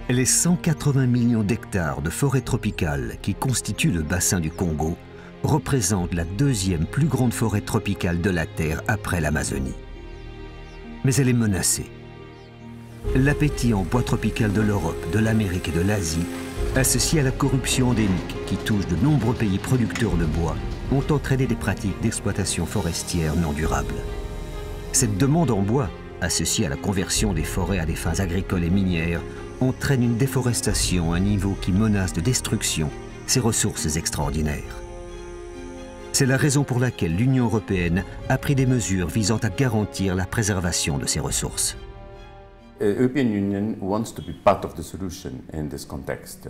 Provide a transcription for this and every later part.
Les 180 millions d'hectares de forêt tropicale qui constituent le bassin du Congo représentent la deuxième plus grande forêt tropicale de la Terre après l'Amazonie. Mais elle est menacée. L'appétit en bois tropical de l'Europe, de l'Amérique et de l'Asie, associé à la corruption endémique qui touche de nombreux pays producteurs de bois, ont entraîné des pratiques d'exploitation forestière non durables. Cette demande en bois, associée à la conversion des forêts à des fins agricoles et minières, entraîne une déforestation à un niveau qui menace de destruction ces ressources extraordinaires. C'est la raison pour laquelle l'Union européenne a pris des mesures visant à garantir la préservation de ces ressources. The European Union wants to be part of the solution in this context.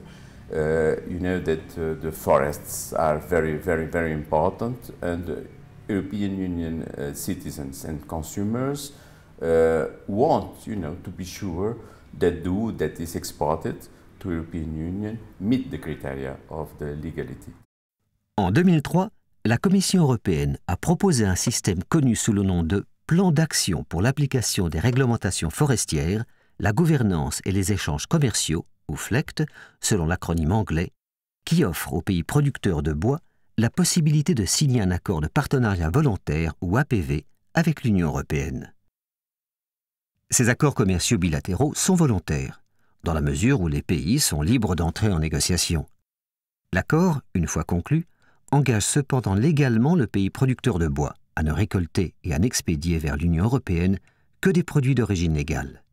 You know that the forests are very important, and the European Union citizens and consumers want, to be sure that the wood that is exported to European Union meet the criteria of the legality. En 2003, la Commission européenne a proposé un système connu sous le nom de Plan d'action pour l'application des réglementations forestières, la gouvernance et les échanges commerciaux, ou FLEGT, selon l'acronyme anglais, qui offre aux pays producteurs de bois la possibilité de signer un accord de partenariat volontaire, ou APV, avec l'Union européenne. Ces accords commerciaux bilatéraux sont volontaires, dans la mesure où les pays sont libres d'entrer en négociation. L'accord, une fois conclu, engage cependant légalement le pays producteur de bois à ne récolter et à n'expédier vers l'Union européenne que des produits d'origine légale.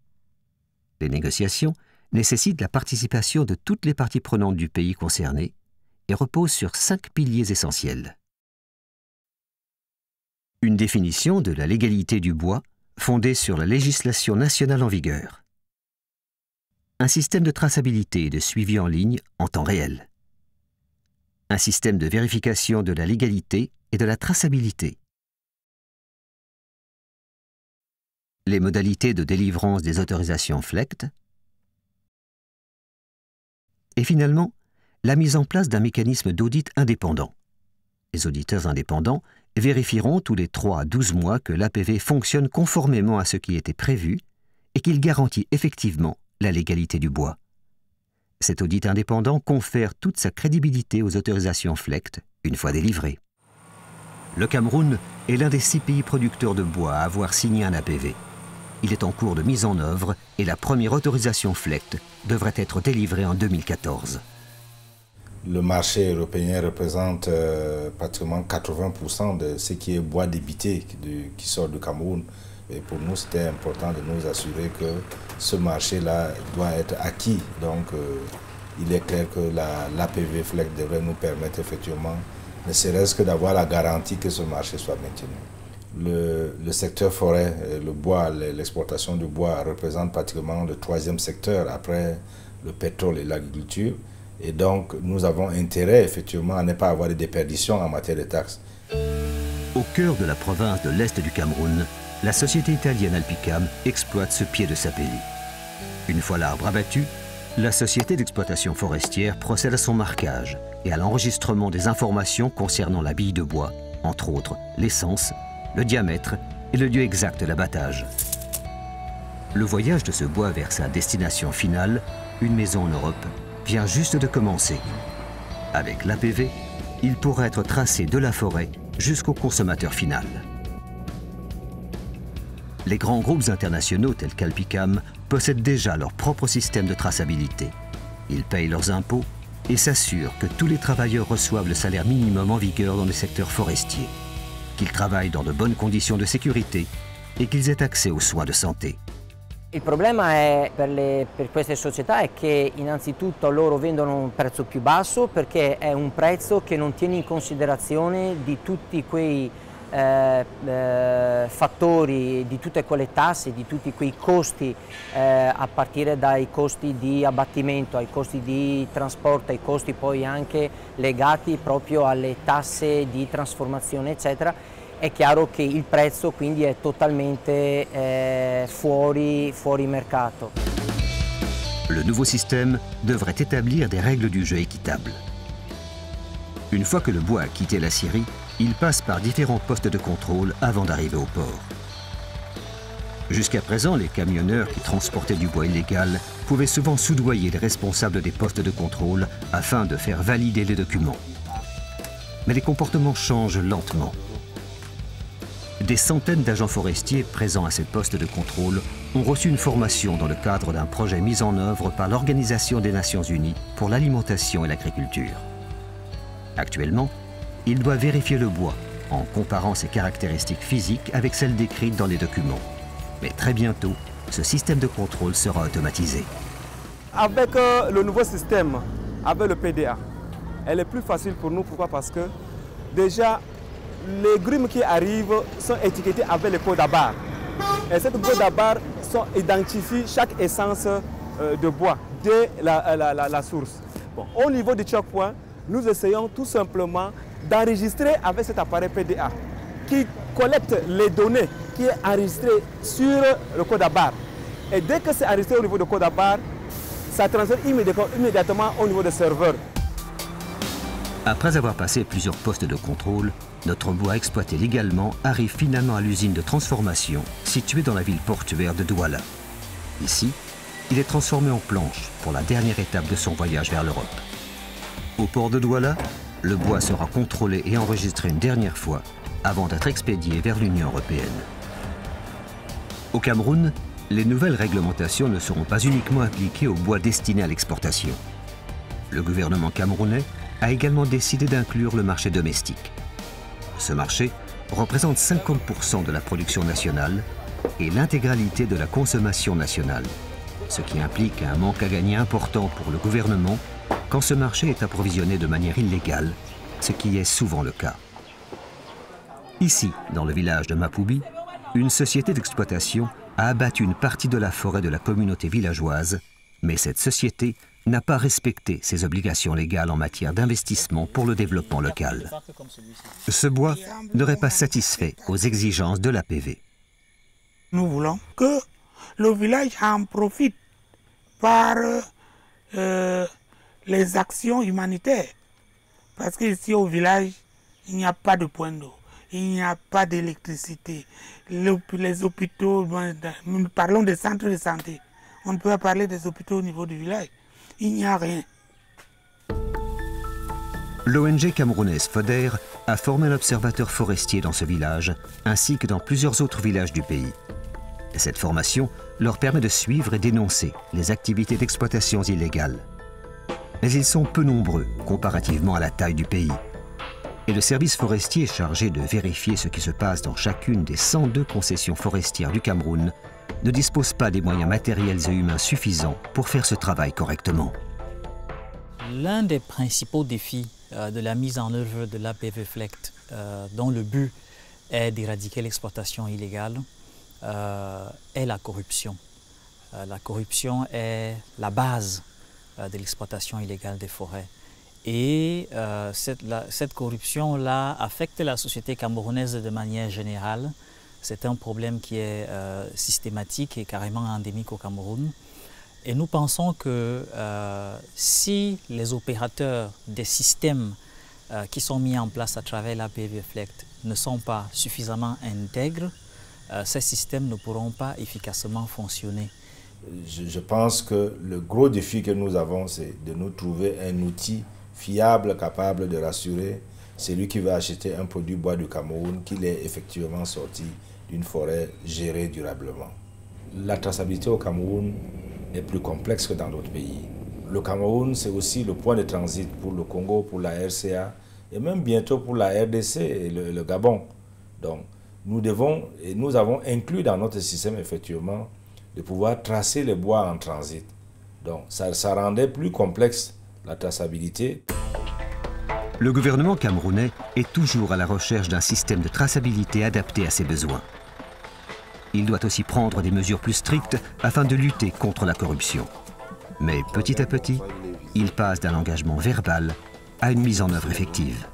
Les négociations nécessitent la participation de toutes les parties prenantes du pays concerné et reposent sur 5 piliers essentiels. Une définition de la légalité du bois fondée sur la législation nationale en vigueur. Un système de traçabilité et de suivi en ligne en temps réel. Un système de vérification de la légalité et de la traçabilité. Les modalités de délivrance des autorisations FLEGT. Et finalement, la mise en place d'un mécanisme d'audit indépendant. Les auditeurs indépendants vérifieront tous les 3 à 12 mois que l'APV fonctionne conformément à ce qui était prévu et qu'il garantit effectivement la légalité du bois. Cet audit indépendant confère toute sa crédibilité aux autorisations FLEGT une fois délivrées. Le Cameroun est l'un des 6 pays producteurs de bois à avoir signé un APV. Il est en cours de mise en œuvre et la première autorisation FLEGT devrait être délivrée en 2014. Le marché européen représente pratiquement 80% de ce qui est bois débité qui sort du Cameroun. Et pour nous, c'était important de nous assurer que ce marché-là doit être acquis. Donc, il est clair que l'APV FLEGT devrait nous permettre effectivement, ne serait-ce que d'avoir la garantie que ce marché soit maintenu. Le secteur forêt, le bois, l'exportation du bois représente pratiquement le 3e secteur après le pétrole et l'agriculture. Et donc, nous avons intérêt, effectivement, à ne pas avoir de déperditions en matière de taxes. Au cœur de la province de l'Est du Cameroun, la société italienne Alpicam exploite ce pied de sapelli. Une fois l'arbre abattu, la société d'exploitation forestière procède à son marquage et à l'enregistrement des informations concernant la bille de bois, entre autres l'essence, le diamètre et le lieu exact de l'abattage. Le voyage de ce bois vers sa destination finale, une maison en Europe, vient juste de commencer. Avec l'APV, il pourra être tracé de la forêt jusqu'au consommateur final. Les grands groupes internationaux tels qu'Alpicam possèdent déjà leur propre système de traçabilité. Ils payent leurs impôts et s'assurent que tous les travailleurs reçoivent le salaire minimum en vigueur dans le secteur forestier, qu'ils travaillent dans de bonnes conditions de sécurité et qu'ils aient accès aux soins de santé. Il problema per queste società è che innanzitutto loro vendono un prezzo più basso perché è un prezzo che non tiene in considerazione di tutti quei fattori, di tutte quelle tasse, di tutti quei costi a partire dai costi di abbattimento, ai costi di trasporto, ai costi poi anche legati proprio alle tasse di trasformazione eccetera. È chiaro che il prezzo quindi è totalmente fuori mercato. Le nouveau système devrait établir des règles du jeu équitables. Une fois que le bois a quitté la scierie, il passe par différents postes de contrôle avant d'arriver au port. Jusqu'à présent, les camionneurs qui transportaient du bois illégal pouvaient souvent soudoyer les responsables des postes de contrôle afin de faire valider les documents. Mais les comportements changent lentement. Des centaines d'agents forestiers présents à ces postes de contrôle ont reçu une formation dans le cadre d'un projet mis en œuvre par l'Organisation des Nations Unies pour l'alimentation et l'agriculture. Actuellement, ils doivent vérifier le bois en comparant ses caractéristiques physiques avec celles décrites dans les documents. Mais très bientôt, ce système de contrôle sera automatisé. Avec le nouveau système, avec le PDA, elle est plus facile pour nous. Pourquoi? Parce que déjà, les grumes qui arrivent sont étiquetées avec le code à barre. Et ces codes à barre identifient chaque essence de bois dès la source. Bon, au niveau du checkpoint, nous essayons tout simplement d'enregistrer avec cet appareil PDA qui collecte les données qui est enregistré sur le code à barre. Et dès que c'est enregistré au niveau du code à barre, ça transfère immédiatement au niveau des serveurs. Après avoir passé plusieurs postes de contrôle, notre bois exploité légalement arrive finalement à l'usine de transformation située dans la ville portuaire de Douala. Ici, il est transformé en planche pour la dernière étape de son voyage vers l'Europe. Au port de Douala, le bois sera contrôlé et enregistré une dernière fois avant d'être expédié vers l'Union européenne. Au Cameroun, les nouvelles réglementations ne seront pas uniquement appliquées au bois destiné à l'exportation. Le gouvernement camerounais a également décidé d'inclure le marché domestique. Ce marché représente 50% de la production nationale et l'intégralité de la consommation nationale, ce qui implique un manque à gagner important pour le gouvernement quand ce marché est approvisionné de manière illégale, ce qui est souvent le cas. Ici, dans le village de Mapoubi, une société d'exploitation a abattu une partie de la forêt de la communauté villageoise, mais cette société n'a pas respecté ses obligations légales en matière d'investissement pour le développement local. Ce bois n'aurait pas satisfait aux exigences de l'APV. Nous voulons que le village en profite par les actions humanitaires. Parce qu'ici au village, il n'y a pas de point d'eau, il n'y a pas d'électricité. Les hôpitaux, nous parlons des centres de santé. On ne peut pas parler des hôpitaux au niveau du village. Il n'y a rien. L'ONG camerounaise FODER a formé un observateur forestier dans ce village, ainsi que dans plusieurs autres villages du pays. Cette formation leur permet de suivre et dénoncer les activités d'exploitation illégales. Mais ils sont peu nombreux comparativement à la taille du pays. Et le service forestier chargé de vérifier ce qui se passe dans chacune des 102 concessions forestières du Cameroun ne dispose pas des moyens matériels et humains suffisants pour faire ce travail correctement. L'un des principaux défis de la mise en œuvre de l'APV FLECT, dont le but est d'éradiquer l'exploitation illégale, est la corruption. La corruption est la base de l'exploitation illégale des forêts. Et cette corruption-là affecte la société camerounaise de manière générale. C'est un problème qui est systématique et carrément endémique au Cameroun. Et nous pensons que si les opérateurs des systèmes qui sont mis en place à travers l'APV FLECT ne sont pas suffisamment intègres, ces systèmes ne pourront pas efficacement fonctionner. Je pense que le gros défi que nous avons, c'est de nous trouver un outil fiable, capable de rassurer celui qui veut acheter un produit bois du Cameroun qu'il est effectivement sorti d'une forêt gérée durablement. La traçabilité au Cameroun est plus complexe que dans d'autres pays. Le Cameroun, c'est aussi le point de transit pour le Congo, pour la RCA et même bientôt pour la RDC et le Gabon. Donc, nous avons inclus dans notre système effectivement de pouvoir tracer les bois en transit. Donc, ça rendait plus complexe la traçabilité. Le gouvernement camerounais est toujours à la recherche d'un système de traçabilité adapté à ses besoins. Il doit aussi prendre des mesures plus strictes afin de lutter contre la corruption. Mais petit à petit, il passe d'un engagement verbal à une mise en œuvre effective.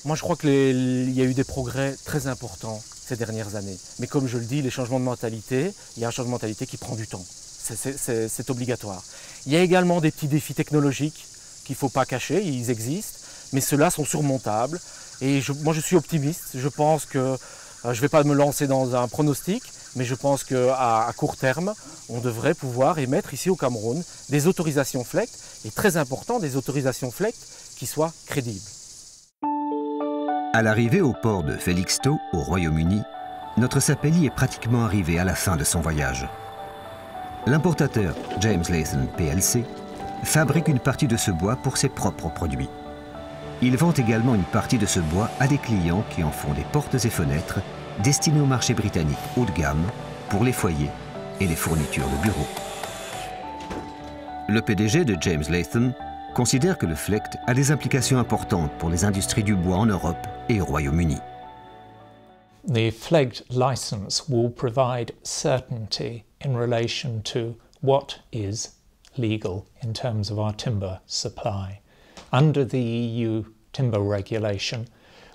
Moi, je crois qu'il y a eu des progrès très importants ces dernières années. Mais comme je le dis, les changements de mentalité, il y a un changement de mentalité qui prend du temps. C'est obligatoire. Il y a également des petits défis technologiques qu'il ne faut pas cacher, ils existent, mais ceux-là sont surmontables. Et moi, je suis optimiste. Je pense que je ne vais pas me lancer dans un pronostic, mais je pense qu'à court terme, on devrait pouvoir émettre ici au Cameroun des autorisations FLEGT, et très important, des autorisations FLEGT qui soient crédibles. À l'arrivée au port de Felixstowe, au Royaume-Uni, notre sapelli est pratiquement arrivé à la fin de son voyage. L'importateur James Layton plc fabrique une partie de ce bois pour ses propres produits. Il vend également une partie de ce bois à des clients qui en font des portes et fenêtres destinés au marché britannique haut de gamme pour les foyers et les fournitures de bureaux. Le PDG de James Layton considère que le FLEGT a des implications importantes pour les industries du bois en Europe et au Royaume-Uni. The FLEGT license will provide certainty in relation to what is legal in terms of our timber supply. Under the EU timber regulation,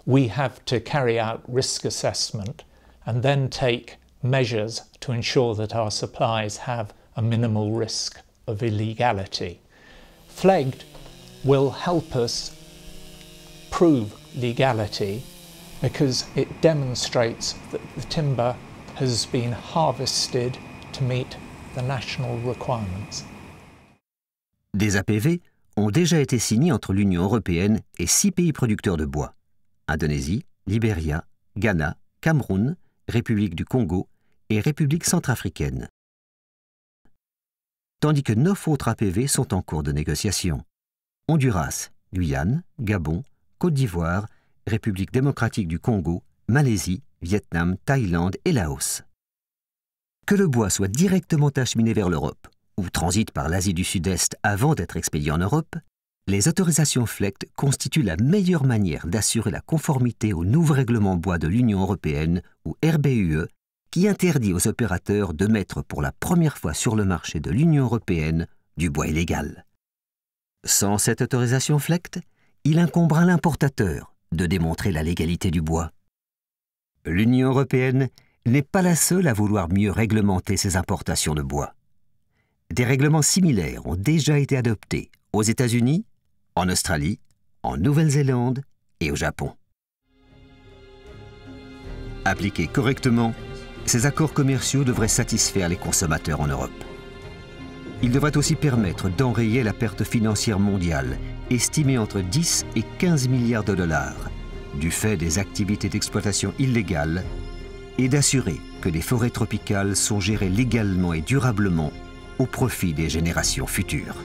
we have to carry out risk assessment and then take measures to ensure that our supplies have a minimal risk of illegality. FLEGT will help us prove legality because it demonstrates that the timber has been harvested to meet the national requirements. Des APV ont déjà été signés entre l'Union européenne et 6 pays producteurs de bois: Indonésie, Libéria, Ghana, Cameroun, République du Congo et République centrafricaine. Tandis que 9 autres APV sont en cours de négociation: Honduras, Guyane, Gabon, Côte d'Ivoire, République démocratique du Congo, Malaisie, Vietnam, Thaïlande et Laos. Que le bois soit directement acheminé vers l'Europe ou transite par l'Asie du Sud-Est avant d'être expédié en Europe, les autorisations FLEGT constituent la meilleure manière d'assurer la conformité au nouveau règlement bois de l'Union européenne, ou RBUE, qui interdit aux opérateurs de mettre pour la première fois sur le marché de l'Union européenne du bois illégal. Sans cette autorisation FLEGT, il incombera à l'importateur de démontrer la légalité du bois. L'Union européenne n'est pas la seule à vouloir mieux réglementer ses importations de bois. Des règlements similaires ont déjà été adoptés aux États-Unis, en Australie, en Nouvelle-Zélande et au Japon. Appliqués correctement, ces accords commerciaux devraient satisfaire les consommateurs en Europe. Ils devraient aussi permettre d'enrayer la perte financière mondiale, estimée entre 10 et 15 milliards de dollars, du fait des activités d'exploitation illégales, et d'assurer que les forêts tropicales sont gérées légalement et durablement au profit des générations futures.